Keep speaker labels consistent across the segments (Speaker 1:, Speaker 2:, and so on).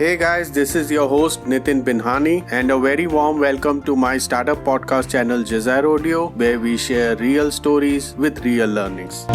Speaker 1: Hey guys, this is your host Nitin Binhani and a very warm welcome to my startup podcast channel Desire Audio, where we share real stories with real learnings.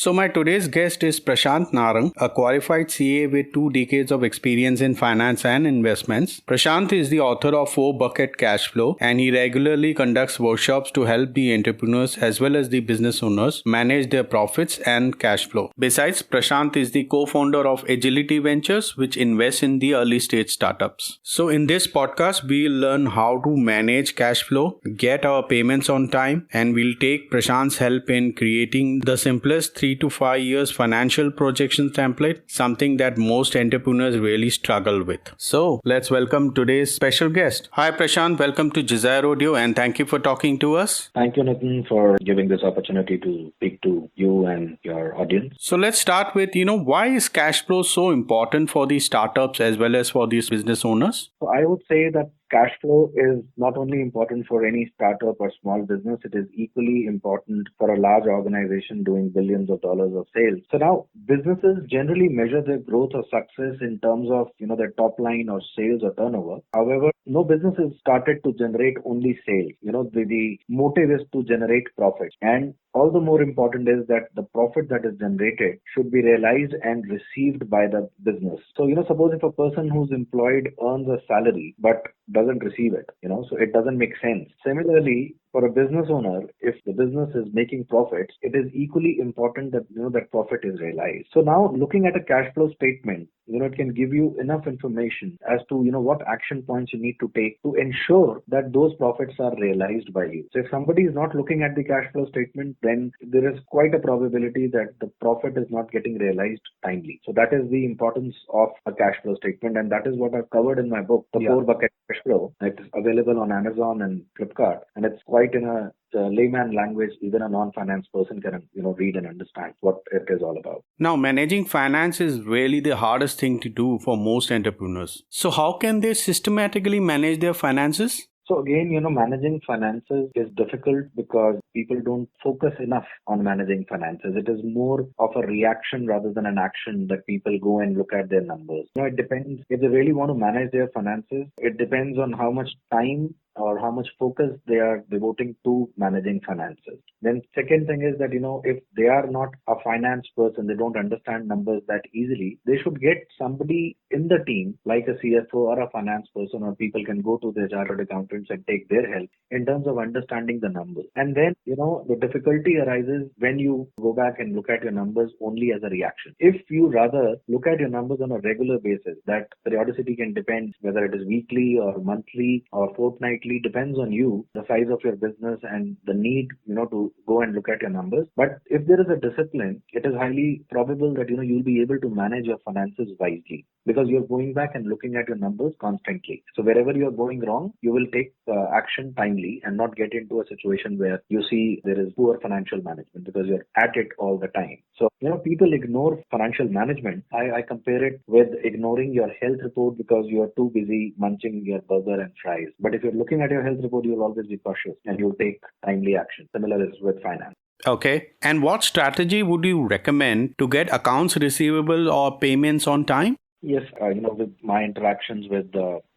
Speaker 1: So my today's guest is Prashant Narang, a qualified CA with 2 decades of experience in finance and investments. Prashant is the author of 4-Bucket Cash Flow, and he regularly conducts workshops to help the entrepreneurs as well as the business owners manage their profits and cash flow. Besides, Prashant is the co-founder of Agility Ventures, which invests in the early stage startups. So in this podcast, we'll learn how to manage cash flow, get our payments on time, and we'll take Prashant's help in creating the simplest 3 to 5 years financial projections template, something that most entrepreneurs really struggle with. So let's welcome today's special guest. Hi Prashant, welcome to Desire Audio and thank you for talking to us.
Speaker 2: Thank you, Nitin, for giving this opportunity to speak to you and your audience.
Speaker 1: So let's start with, why is cash flow so important for these startups as well as for these business owners?
Speaker 2: So I would say that cash flow is not only important for any startup or small business, it is equally important for a large organization doing billions of dollars of sales. So now businesses generally measure their growth or success in terms of, their top line or sales or turnover. However, no business is started to generate only sales. The motive is to generate profit. And all the more important is that the profit that is generated should be realized and received by the business. So, suppose if a person who's employed earns a salary but doesn't receive it, so it doesn't make sense. Similarly, for a business owner, if the business is making profits, it is equally important that, that profit is realized. So now looking at a cash flow statement, it can give you enough information as to, what action points you need to take to ensure that those profits are realized by you. So if somebody is not looking at the cash flow statement, then there is quite a probability that the profit is not getting realized timely. So that is the importance of a cash flow statement. And that is what I've covered in my book, The 4-Bucket Cash Flow. It's available on Amazon and Flipkart. And it's quite in a layman language, even a non-finance person can, read and understand what it is all about.
Speaker 1: Now, managing finance is really the hardest thing to do for most entrepreneurs. So how can they systematically manage their finances?
Speaker 2: So again, managing finances is difficult because people don't focus enough on managing finances. It is more of a reaction rather than an action that people go and look at their numbers. It depends. If they really want to manage their finances, it depends on how much time or how much focus they are devoting to managing finances. Then second thing is that, if they are not a finance person, they don't understand numbers that easily, they should get somebody in the team like a CFO or a finance person, or people can go to their chartered accountants and take their help in terms of understanding the numbers. And then, the difficulty arises when you go back and look at your numbers only as a reaction. If you rather look at your numbers on a regular basis, that periodicity can depend whether it is weekly or monthly or fortnightly, depends on you, the size of your business and the need, to go and look at your numbers. But if there is a discipline, it is highly probable that, you'll be able to manage your finances wisely because you're going back and looking at your numbers constantly. So wherever you're going wrong, you will take action timely and not get into a situation where you see there is poor financial management because you're at it all the time. So, people ignore financial management. I compare it with ignoring your health report because you're too busy munching your burger and fries. But if you're looking at your health report, you'll always be cautious and you'll take timely action. Similar is with finance.
Speaker 1: Okay. And what strategy would you recommend to get accounts receivable or payments on time?
Speaker 2: Yes, with my interactions with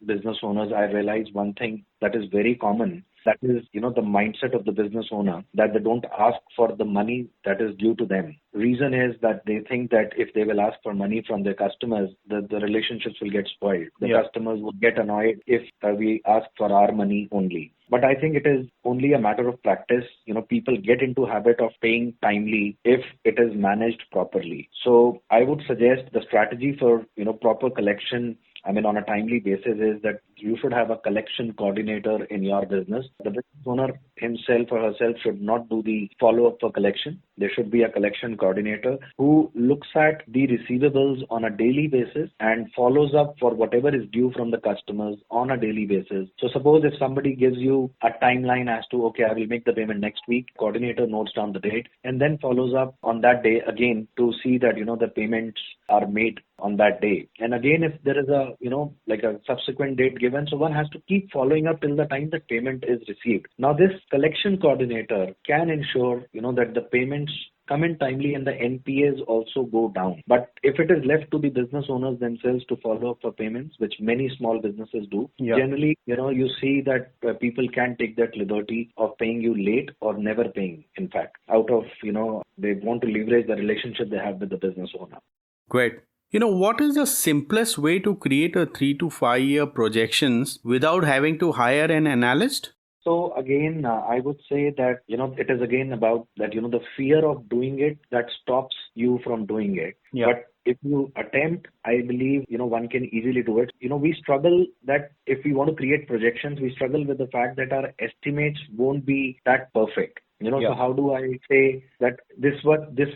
Speaker 2: business owners, I realized one thing that is very common. That is, the mindset of the business owner that they don't ask for the money that is due to them. Reason is that they think that if they will ask for money from their customers, the relationships will get spoiled. The customers would get annoyed if we ask for our money only. But I think it is only a matter of practice. People get into habit of paying timely if it is managed properly. So I would suggest the strategy for, proper collection on a timely basis is that you should have a collection coordinator in your business. The business owner himself or herself should not do the follow-up for collection. There should be a collection coordinator who looks at the receivables on a daily basis and follows up for whatever is due from the customers on a daily basis. So suppose if somebody gives you a timeline as to, okay, I will make the payment next week, coordinator notes down the date and then follows up on that day again to see that, the payments are made on that day. And again, if there is a, like a subsequent date given, so one has to keep following up till the time the payment is received. Now this collection coordinator can ensure, that the payments come in timely and the NPAs also go down. But if it is left to the business owners themselves to follow up for payments, which many small businesses do, generally, you see that people can take that liberty of paying you late or never paying, in fact, out of, they want to leverage the relationship they have with the business owner.
Speaker 1: Great. What is the simplest way to create a 3 to 5 year projections without having to hire an analyst?
Speaker 2: So again, I would say that, it is again about that, the fear of doing it that stops you from doing it.
Speaker 1: Yeah.
Speaker 2: But if you attempt, I believe, one can easily do it. We struggle that if we want to create projections, we struggle with the fact that our estimates won't be that perfect. So how do I say that this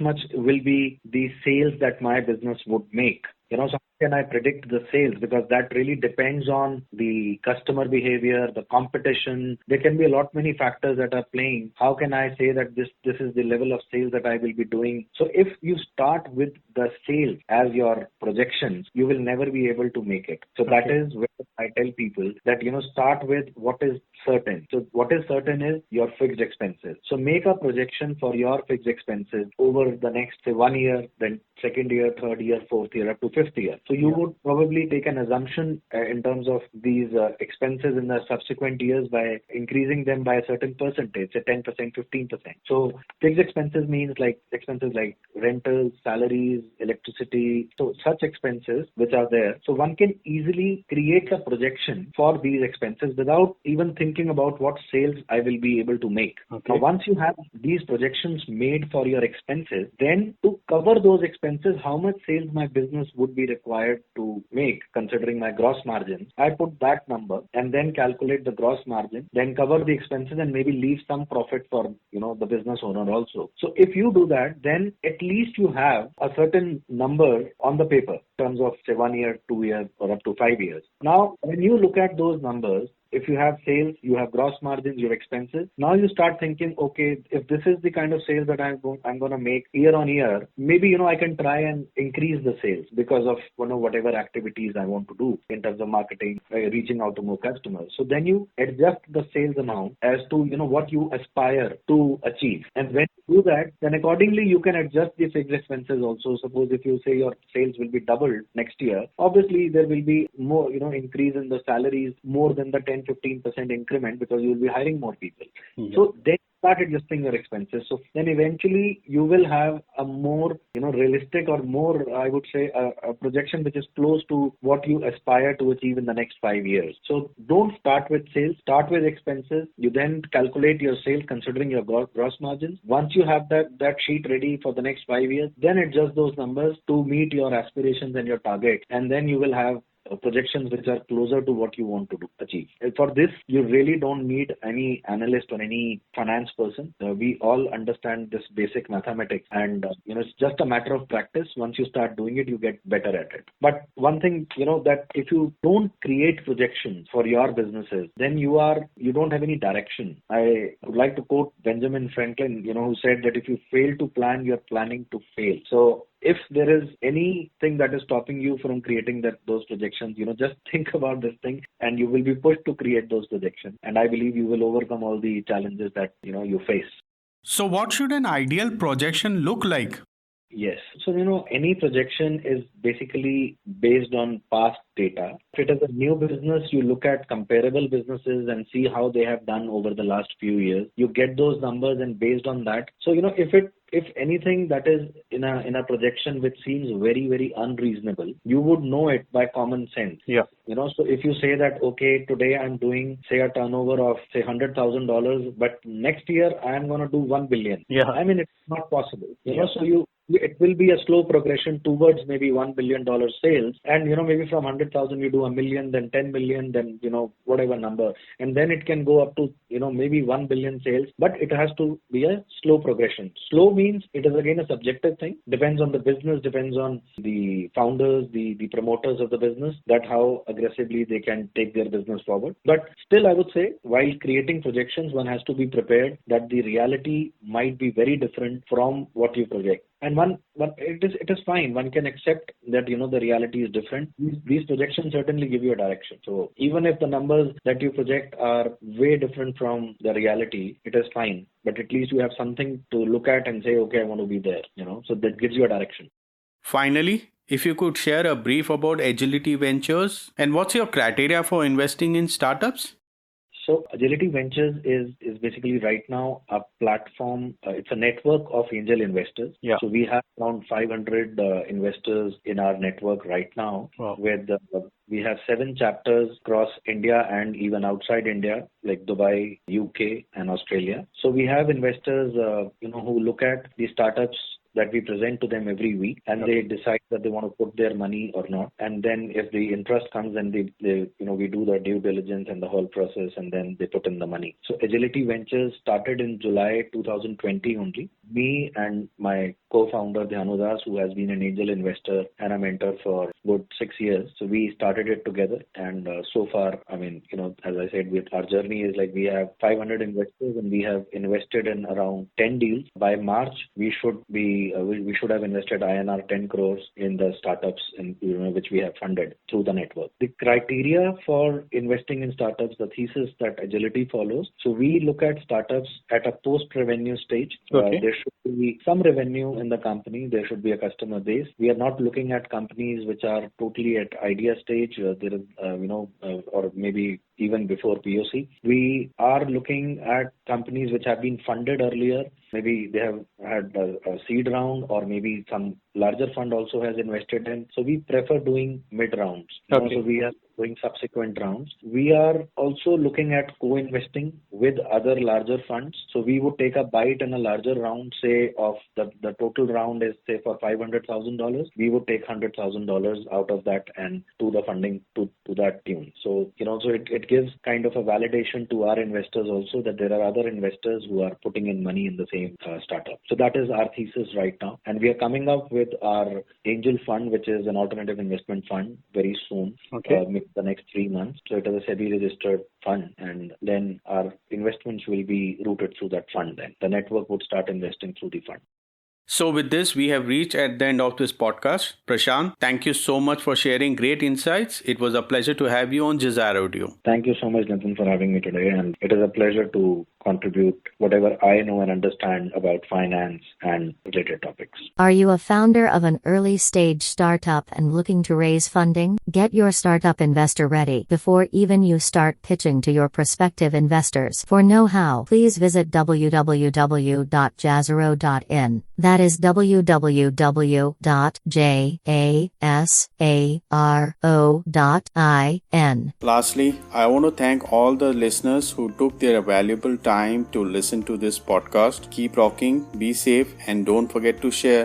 Speaker 2: much will be the sales that my business would make? So how can I predict the sales? Because that really depends on the customer behavior, the competition. There can be a lot many factors that are playing. How can I say that this is the level of sales that I will be doing? So if you start with the sales as your projections, you will never be able to make it. So that is where I tell people that, start with what is certain. So what is certain is your fixed expenses. So make a projection for your fixed expenses over the next, say, 1 year, then second year, third year, fourth year, up to fifth year. So you would probably take an assumption in terms of these expenses in the subsequent years by increasing them by a certain percentage, say 10%, 15%. So fixed expenses means like expenses like rentals, salaries, electricity. So such expenses which are there. So one can easily create a projection for these expenses without even thinking about what sales I will be able to make.
Speaker 1: Okay.
Speaker 2: Now, once you have these projections made for your expenses, then to cover those expenses, how much sales my business would be required to make considering my gross margins, I put that number and then calculate the gross margin, then cover the expenses and maybe leave some profit for, the business owner also. So if you do that, then at least you have a certain number on the paper in terms of, say, 1 year, 2 years, or up to 5 years. Now, when you look at those numbers, if you have sales, you have gross margins, you have expenses. Now you start thinking, okay, if this is the kind of sales that I'm going to make year on year, maybe, I can try and increase the sales because of, whatever activities I want to do in terms of marketing, reaching out to more customers. So then you adjust the sales amount as to, what you aspire to achieve. And when you do that, then accordingly you can adjust the fixed expenses also. Suppose if you say your sales will be doubled next year, obviously there will be more, increase in the salaries more than the 10-15% increment because you will be hiring more people. So then start adjusting your expenses. So then eventually you will have a more, realistic or more, I would say, a projection which is close to what you aspire to achieve in the next 5 years. So don't start with sales, start with expenses. You then calculate your sales considering your gross margins. Once you have that sheet ready for the next 5 years, then adjust those numbers to meet your aspirations and your target. And then you will have projections which are closer to what you want to achieve. For this, you really don't need any analyst or any finance person. We all understand this basic mathematics, and it's just a matter of practice. Once you start doing it, you get better at it. But one thing, that if you don't create projections for your businesses, then you don't have any direction. I would like to quote Benjamin Franklin, who said that if you fail to plan, you're planning to fail. So if there is anything that is stopping you from creating those projections, just think about this thing and you will be pushed to create those projections. And I believe you will overcome all the challenges that, you face.
Speaker 1: So what should an ideal projection look like?
Speaker 2: Yes. So, any projection is basically based on past data. If it is a new business, you look at comparable businesses and see how they have done over the last few years. You get those numbers, and based on that, so, if anything that is in a projection which seems very, very unreasonable, you would know it by common sense.
Speaker 1: Yeah.
Speaker 2: So if you say that, okay, today I'm doing, say, a turnover of, say, $100,000, but next year I'm going to do 1 billion.
Speaker 1: Yeah.
Speaker 2: I mean, it's not possible. So it will be a slow progression towards maybe $1 billion sales. And, maybe from 100,000, you do a million, then 10 million, then, whatever number. And then it can go up to, maybe 1 billion sales, but it has to be a slow progression. Slow means it is again a subjective thing. Depends on the business, depends on the founders, the promoters of the business, that how aggressively they can take their business forward. But still, I would say, while creating projections, one has to be prepared that the reality might be very different from what you project. And it is fine. One can accept that the reality is different. These projections certainly give you a direction. So even if the numbers that you project are way different from the reality, it is fine. But at least you have something to look at and say, okay, I want to be there. So that gives you a direction.
Speaker 1: Finally, if you could share a brief about Agility Ventures and what's your criteria for investing in startups?
Speaker 2: So Agility Ventures is basically right now a platform. It's a network of angel investors.
Speaker 1: Yeah.
Speaker 2: So we have around 500 investors in our network right now.
Speaker 1: Wow.
Speaker 2: We have 7 chapters across India and even outside India, like Dubai, UK, and Australia. So we have investors, who look at the startups that we present to them every week, and they decide that they want to put their money or not. And then if the interest comes, then we do the due diligence and the whole process, and then they put in the money. So Agility Ventures started in July 2020 only. Me and my co-founder Dhyanudas, who has been an angel investor and a mentor for good 6 years. So we started it together, and so far, as I said, our journey is like we have 500 investors, and we have invested in around 10 deals. By March, we should have invested INR 10 crores in the startups, which we have funded through the network. The criteria for investing in startups, the thesis that Agility follows. So we look at startups at a post-revenue stage.
Speaker 1: Okay.
Speaker 2: There should be some revenue in the company. There should be a customer base. We are not looking at companies which are totally at idea stage. Or maybe even before POC. We are looking at companies which have been funded earlier. Maybe they have had a seed round, or maybe some larger fund also has invested in. So we prefer doing mid rounds.
Speaker 1: Okay.
Speaker 2: So we are doing subsequent rounds. We are also looking at co-investing with other larger funds. So we would take a bite in a larger round, say of the total round is say for $500,000. We would take $100,000 out of that and do the funding to that tune. So so it gives kind of a validation to our investors also that there are other investors who are putting in money in the same startup. So that is our thesis right now, and we are coming up with our angel fund, which is an alternative investment fund, very soon.
Speaker 1: Okay.
Speaker 2: Maybe the next 3 months. So it is a SEBI registered fund, and then our investments will be routed through that fund. Then the network would start investing through the fund.
Speaker 1: So with this, we have reached at the end of this podcast. Prashant, thank you so much for sharing great insights. It was a pleasure to have you on Desire Audio.
Speaker 2: Thank you so much, Nitin, for having me today. And it is a pleasure to contribute whatever I know and understand about finance and related topics.
Speaker 3: Are you a founder of an early stage startup and looking to raise funding? Get your startup investor ready before even you start pitching to your prospective investors. For know-how, please visit www.jazaro.in. That is www.jasaro.in.
Speaker 1: Lastly, I want to thank all the listeners who took their valuable time to listen to this podcast. Keep rocking, be safe, and don't forget to share.